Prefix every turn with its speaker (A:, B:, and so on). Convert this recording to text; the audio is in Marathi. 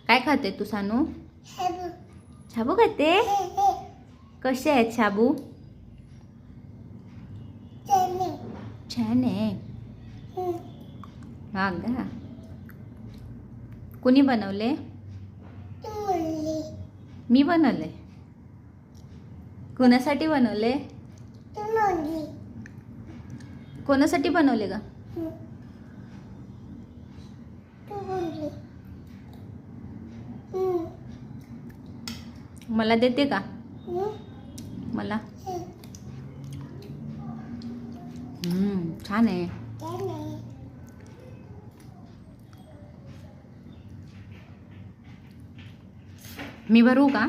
A: काय खाते तू सानू? शाबू खाते? कसे आहेत शाबू? छान आहे. हा का? कुणी बनवले? मी बनवले. कोणासाठी बनवले? कोणासाठी बनवले ग? मला देते का? मला छान आहे. मी भरू का?